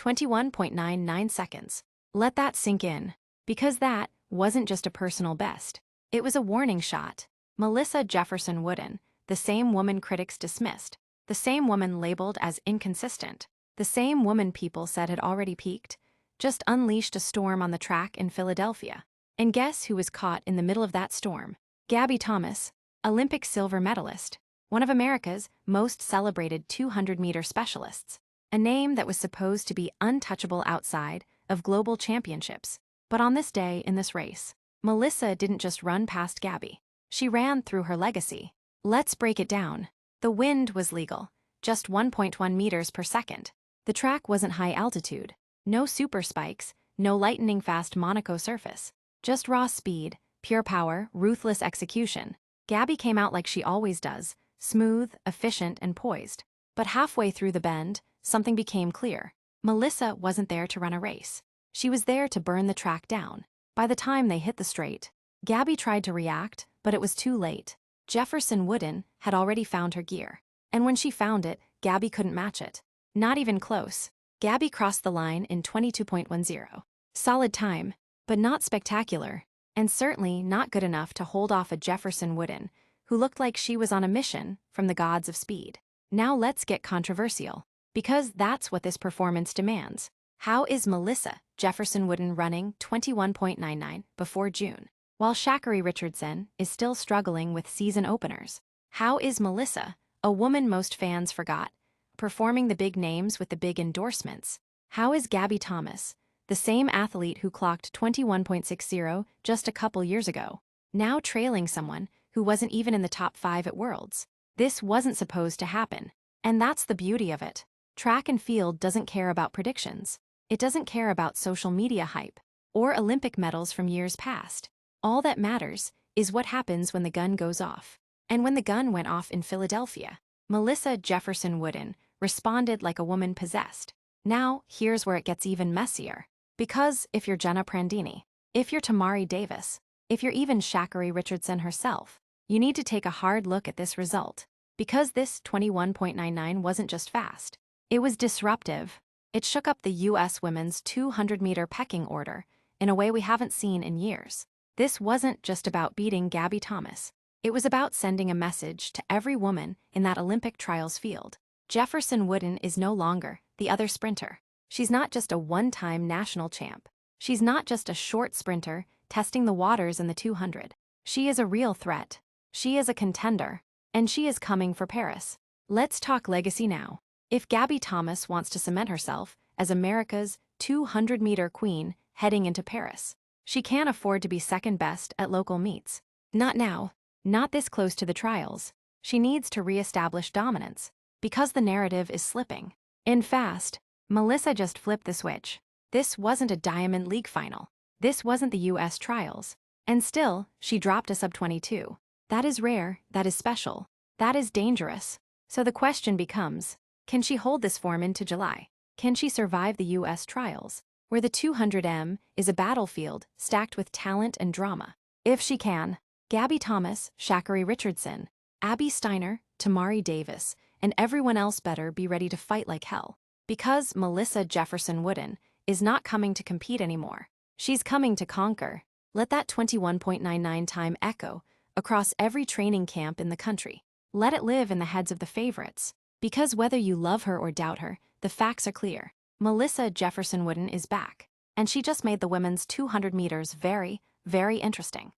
21.99 seconds. Let that sink in. Because that wasn't just a personal best. It was a warning shot. Melissa Jefferson Wooden, the same woman critics dismissed, the same woman labeled as inconsistent, the same woman people said had already peaked, just unleashed a storm on the track in Philadelphia. And guess who was caught in the middle of that storm? Gabby Thomas, Olympic silver medalist, one of America's most celebrated 200-meter specialists, a name that was supposed to be untouchable outside of global championships. But on this day in this race, Melissa didn't just run past Gabby. She ran through her legacy. Let's break it down. The wind was legal, just 1.1 meters per second. The track wasn't high altitude. No super spikes, no lightning-fast Monaco surface. Just raw speed, pure power, ruthless execution. Gabby came out like she always does, smooth, efficient, and poised. But halfway through the bend, something became clear. Melissa wasn't there to run a race. She was there to burn the track down. By the time they hit the straight, Gabby tried to react, but it was too late. Jefferson Wooden had already found her gear. And when she found it, Gabby couldn't match it. Not even close. Gabby crossed the line in 22.10. Solid time, but not spectacular, and certainly not good enough to hold off a Jefferson Wooden, who looked like she was on a mission from the gods of speed. Now let's get controversial, because that's what this performance demands. How is Melissa Jefferson Wooden running 21.99 before June, while Sha'carri Richardson is still struggling with season openers? How is Melissa, a woman most fans forgot, performing the big names with the big endorsements? How is Gabby Thomas, the same athlete who clocked 21.60 just a couple years ago, now trailing someone who wasn't even in the top 5 at Worlds? This wasn't supposed to happen, and that's the beauty of it. Track and field doesn't care about predictions. It doesn't care about social media hype or Olympic medals from years past. All that matters is what happens when the gun goes off. And when the gun went off in Philadelphia, Melissa Jefferson Wooden responded like a woman possessed. Now, here's where it gets even messier. Because if you're Jenna Prandini, if you're Tamari Davis, if you're even Sha'carri Richardson herself, you need to take a hard look at this result. Because this 21.99 wasn't just fast. It was disruptive. It shook up the U.S. women's 200-meter pecking order in a way we haven't seen in years. This wasn't just about beating Gabby Thomas. It was about sending a message to every woman in that Olympic trials field. Jefferson Wooden is no longer the other sprinter. She's not just a one-time national champ. She's not just a short sprinter testing the waters in the 200. She is a real threat. She is a contender. And she is coming for Paris. Let's talk legacy now. If Gabby Thomas wants to cement herself as America's 200-meter queen heading into Paris, she can't afford to be second best at local meets. Not now. Not this close to the trials. She needs to reestablish dominance, because the narrative is slipping. In fast, Melissa just flipped the switch. This wasn't a Diamond League final. This wasn't the U.S. trials. And still, she dropped a sub-22. That is rare, that is special, that is dangerous. So the question becomes, can she hold this form into July? Can she survive the U.S. trials, where the 200m is a battlefield stacked with talent and drama? If she can, Gabby Thomas, Sha'carri Richardson, Abby Steiner, Tamari Davis, and everyone else better be ready to fight like hell. Because Melissa Jefferson Wooden is not coming to compete anymore. She's coming to conquer. Let that 21.99 time echo across every training camp in the country. Let it live in the heads of the favorites. Because whether you love her or doubt her, the facts are clear. Melissa Jefferson Wooden is back. And she just made the women's 200 meters very, very interesting.